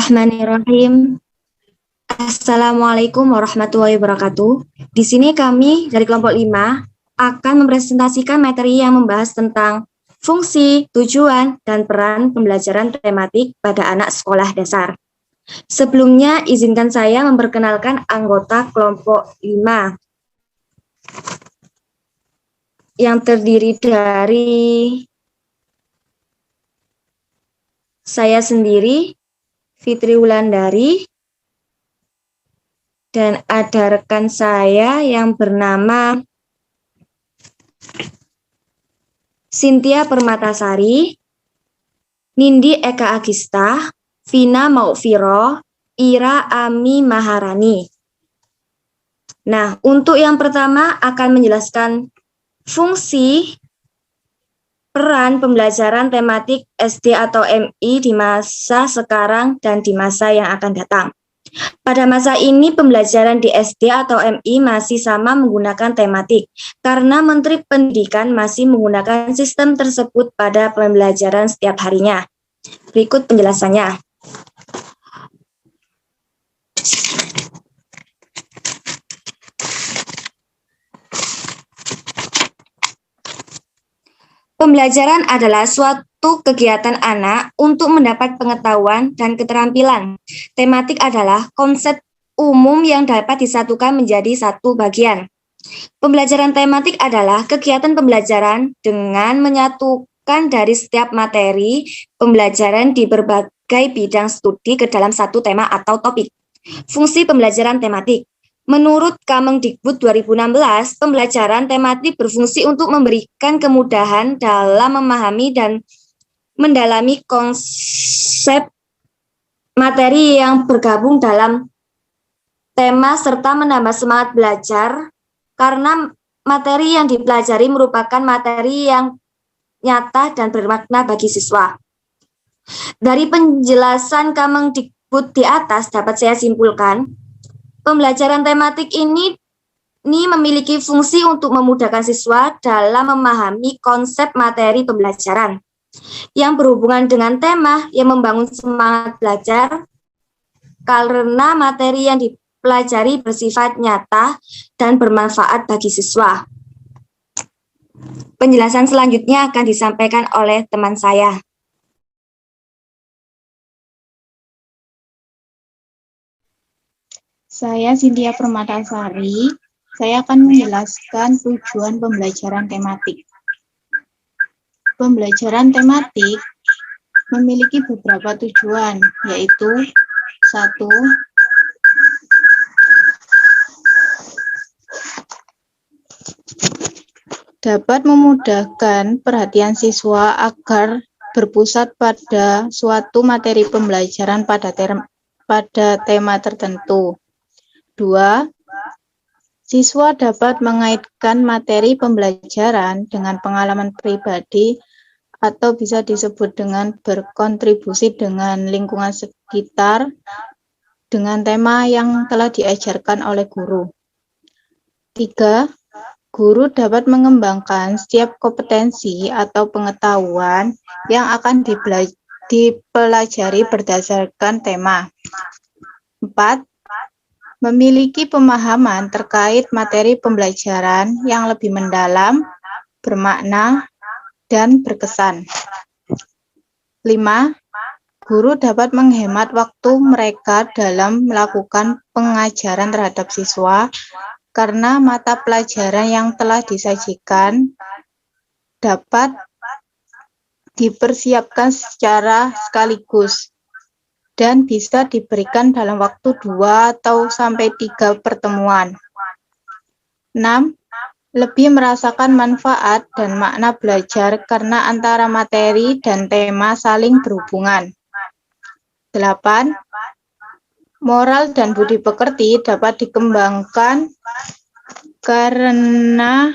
Bismillahirrahmanirrahim. Assalamualaikum warahmatullahi wabarakatuh. Di sini kami dari kelompok 5 akan mempresentasikan materi yang membahas tentang fungsi, tujuan, dan peran pembelajaran tematik pada anak sekolah dasar. Sebelumnya, izinkan saya memperkenalkan anggota kelompok 5 yang terdiri dari saya sendiri, Fitri Wulandari, dan ada rekan saya yang bernama Cynthia Permatasari, Nindi Eka Agista, Vina Maufiro, Ira Ami Maharani. Nah, untuk yang pertama akan menjelaskan fungsi peran pembelajaran tematik SD atau MI di masa sekarang dan di masa yang akan datang. Pada masa ini pembelajaran di SD atau MI masih sama menggunakan tematik karena Menteri Pendidikan masih menggunakan sistem tersebut pada pembelajaran setiap harinya. Berikut penjelasannya. Pembelajaran adalah suatu kegiatan anak untuk mendapat pengetahuan dan keterampilan. Tematik adalah konsep umum yang dapat disatukan menjadi satu bagian. Pembelajaran tematik adalah kegiatan pembelajaran dengan menyatukan dari setiap materi pembelajaran di berbagai bidang studi ke dalam satu tema atau topik. Fungsi pembelajaran tematik. Menurut Kemendikbud 2016, pembelajaran tematik berfungsi untuk memberikan kemudahan dalam memahami dan mendalami konsep materi yang bergabung dalam tema serta menambah semangat belajar karena materi yang dipelajari merupakan materi yang nyata dan bermakna bagi siswa. Dari penjelasan Kemendikbud di atas dapat saya simpulkan, pembelajaran tematik ini memiliki fungsi untuk memudahkan siswa dalam memahami konsep materi pembelajaran yang berhubungan dengan tema yang membangun semangat belajar karena materi yang dipelajari bersifat nyata dan bermanfaat bagi siswa. Penjelasan selanjutnya akan disampaikan oleh teman saya. Saya Cynthia Permatasari. Saya akan menjelaskan tujuan pembelajaran tematik. Pembelajaran tematik memiliki beberapa tujuan, yaitu 1. Dapat memudahkan perhatian siswa agar berpusat pada suatu materi pembelajaran pada tema tertentu. 2. Siswa dapat mengaitkan materi pembelajaran dengan pengalaman pribadi atau bisa disebut dengan berkontribusi dengan lingkungan sekitar dengan tema yang telah diajarkan oleh guru. 3. Guru dapat mengembangkan setiap kompetensi atau pengetahuan yang akan dipelajari berdasarkan tema. 4. Memiliki pemahaman terkait materi pembelajaran yang lebih mendalam, bermakna, dan berkesan. 5. Guru dapat menghemat waktu mereka dalam melakukan pengajaran terhadap siswa karena mata pelajaran yang telah disajikan dapat dipersiapkan secara sekaligus dan bisa diberikan dalam waktu 2 atau sampai 3 pertemuan. 6. Lebih merasakan manfaat dan makna belajar karena antara materi dan tema saling berhubungan. 8. Moral dan budi pekerti dapat dikembangkan karena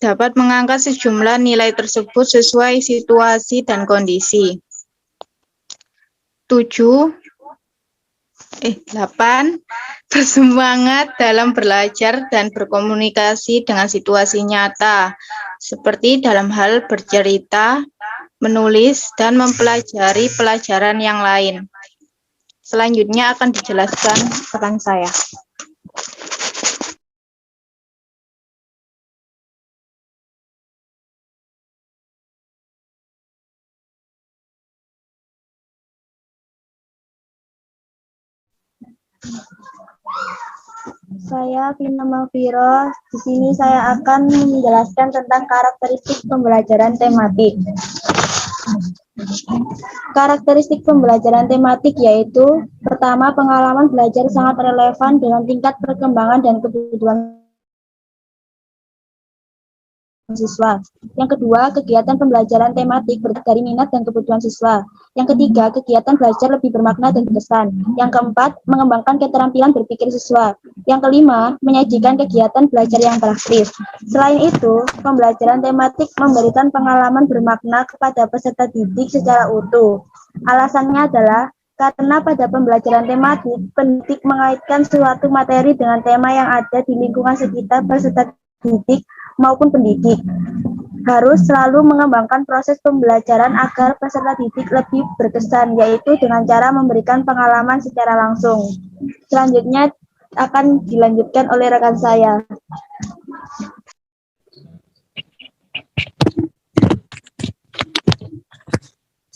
dapat mengangkat sejumlah nilai tersebut sesuai situasi dan kondisi. 8. Bersemangat dalam belajar dan berkomunikasi dengan situasi nyata, seperti dalam hal bercerita, menulis, dan mempelajari pelajaran yang lain. Selanjutnya akan dijelaskan rekan saya. Saya Vina Mafiro. Di sini saya akan menjelaskan tentang karakteristik pembelajaran tematik. Karakteristik pembelajaran tematik yaitu, pertama, pengalaman belajar sangat relevan dengan tingkat perkembangan dan kebutuhan siswa. Yang kedua, kegiatan pembelajaran tematik berdasarkan dari minat dan kebutuhan siswa. Yang ketiga, kegiatan belajar lebih bermakna dan berkesan. Yang keempat, mengembangkan keterampilan berpikir siswa. Yang kelima, menyajikan kegiatan belajar yang praktis. Selain itu, pembelajaran tematik memberikan pengalaman bermakna kepada peserta didik secara utuh. Alasannya adalah karena pada pembelajaran tematik, pendidik mengaitkan suatu materi dengan tema yang ada di lingkungan sekitar peserta didik maupun pendidik. Harus selalu mengembangkan proses pembelajaran agar peserta didik lebih berkesan, yaitu dengan cara memberikan pengalaman secara langsung. Selanjutnya akan dilanjutkan oleh rekan saya.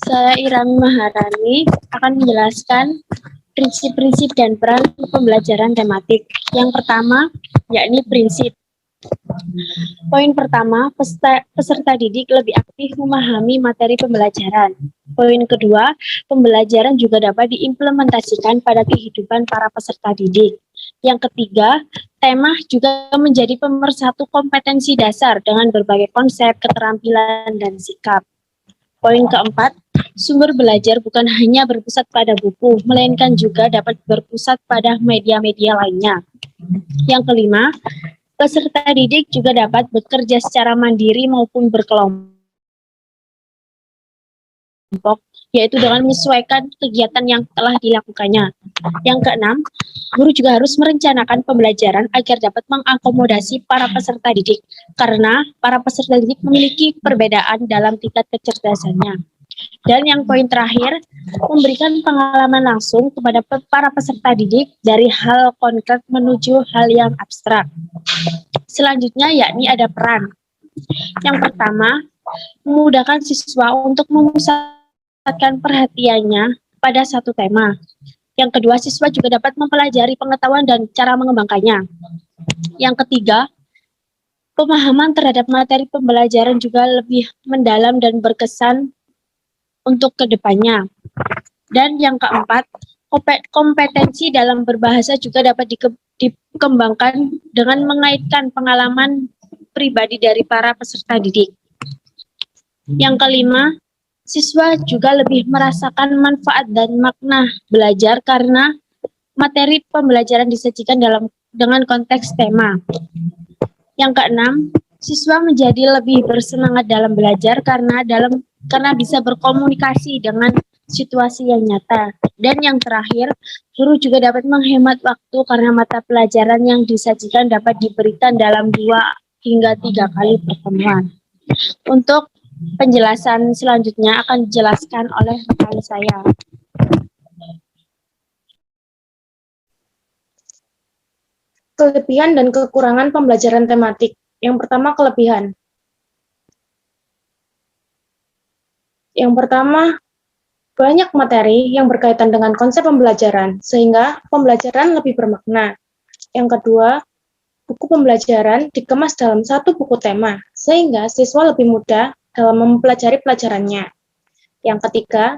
Saya Irami Maharani akan menjelaskan prinsip-prinsip dan peran pembelajaran tematik. Yang pertama, yakni prinsip. Poin pertama, peserta didik lebih aktif memahami materi pembelajaran. Poin kedua, pembelajaran juga dapat diimplementasikan pada kehidupan para peserta didik. Yang ketiga, tema juga menjadi pemersatu kompetensi dasar dengan berbagai konsep, keterampilan, dan sikap. Poin keempat, sumber belajar bukan hanya berpusat pada buku, melainkan juga dapat berpusat pada media-media lainnya. Yang kelima, peserta didik juga dapat bekerja secara mandiri maupun berkelompok, yaitu dengan menyesuaikan kegiatan yang telah dilakukannya. Yang keenam, guru juga harus merencanakan pembelajaran agar dapat mengakomodasi para peserta didik, karena para peserta didik memiliki perbedaan dalam tingkat kecerdasannya. Dan yang poin terakhir, memberikan pengalaman langsung kepada para peserta didik dari hal konkret menuju hal yang abstrak. Selanjutnya yakni ada peran. Yang pertama, memudahkan siswa untuk memusatkan perhatiannya pada satu tema. Yang kedua, siswa juga dapat mempelajari pengetahuan dan cara mengembangkannya. Yang ketiga, pemahaman terhadap materi pembelajaran juga lebih mendalam dan berkesan untuk kedepannya. Dan yang keempat, kompetensi dalam berbahasa juga dapat dikembangkan dengan mengaitkan pengalaman pribadi dari para peserta didik. Yang kelima, siswa juga lebih merasakan manfaat dan makna belajar karena materi pembelajaran disajikan dengan konteks tema. Yang keenam, siswa menjadi lebih bersemangat dalam belajar karena bisa berkomunikasi dengan situasi yang nyata. Dan yang terakhir, guru juga dapat menghemat waktu karena mata pelajaran yang disajikan dapat diberikan dalam 2 hingga 3 kali pertemuan. Untuk penjelasan selanjutnya akan dijelaskan oleh rekan saya. Kelebihan dan kekurangan pembelajaran tematik. Yang pertama, kelebihan. Yang pertama, banyak materi yang berkaitan dengan konsep pembelajaran, sehingga pembelajaran lebih bermakna. Yang kedua, buku pembelajaran dikemas dalam satu buku tema, sehingga siswa lebih mudah dalam mempelajari pelajarannya. Yang ketiga,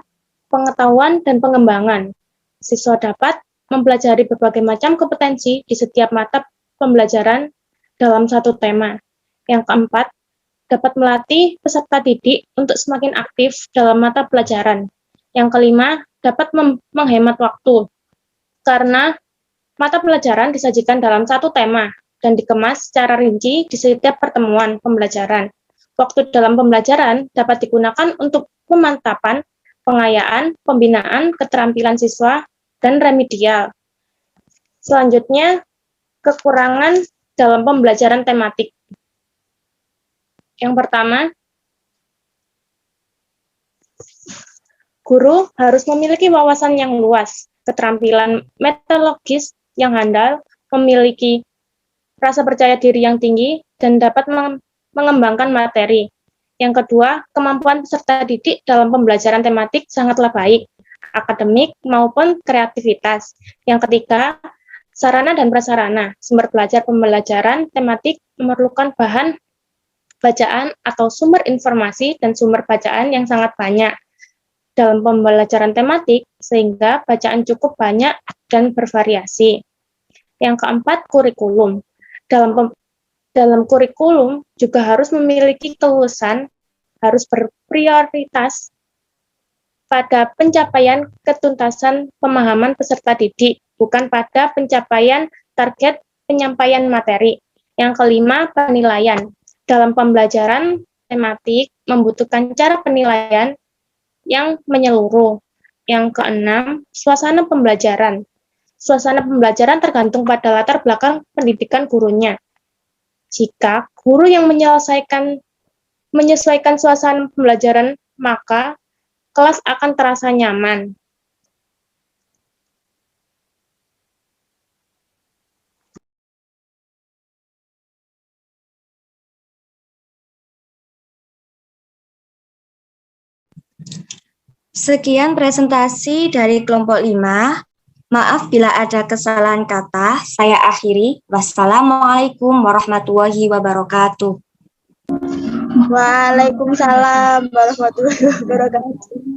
pengetahuan dan pengembangan. Siswa dapat mempelajari berbagai macam kompetensi di setiap mata pembelajaran dalam satu tema. Yang keempat, dapat melatih peserta didik untuk semakin aktif dalam mata pelajaran. Yang kelima, dapat menghemat waktu, karena mata pelajaran disajikan dalam satu tema dan dikemas secara rinci di setiap pertemuan pembelajaran. Waktu dalam pembelajaran dapat digunakan untuk pemantapan, pengayaan, pembinaan, keterampilan siswa, dan remedial. Selanjutnya, kekurangan dalam pembelajaran tematik. Yang pertama, guru harus memiliki wawasan yang luas keterampilan metodologis yang handal, memiliki rasa percaya diri yang tinggi, dan dapat mengembangkan materi. Yang kedua, kemampuan peserta didik dalam pembelajaran tematik sangatlah baik, akademik maupun kreativitas. Yang ketiga, sarana dan prasarana. Sumber belajar pembelajaran tematik memerlukan bahan bacaan atau sumber informasi dan sumber bacaan yang sangat banyak dalam pembelajaran tematik, sehingga bacaan cukup banyak dan bervariasi. Yang keempat, kurikulum. Dalam kurikulum juga harus memiliki kelulusan, harus berprioritas pada pencapaian ketuntasan pemahaman peserta didik, bukan pada pencapaian target penyampaian materi. Yang kelima, penilaian. Dalam pembelajaran tematik membutuhkan cara penilaian yang menyeluruh. Yang keenam, suasana pembelajaran. Suasana pembelajaran tergantung pada latar belakang pendidikan gurunya. Jika guru yang menyesuaikan suasana pembelajaran, maka kelas akan terasa nyaman. Sekian presentasi dari kelompok 5. Maaf bila ada kesalahan kata. Saya akhiri. Wassalamualaikum warahmatullahi wabarakatuh. Waalaikumsalam warahmatullahi wabarakatuh.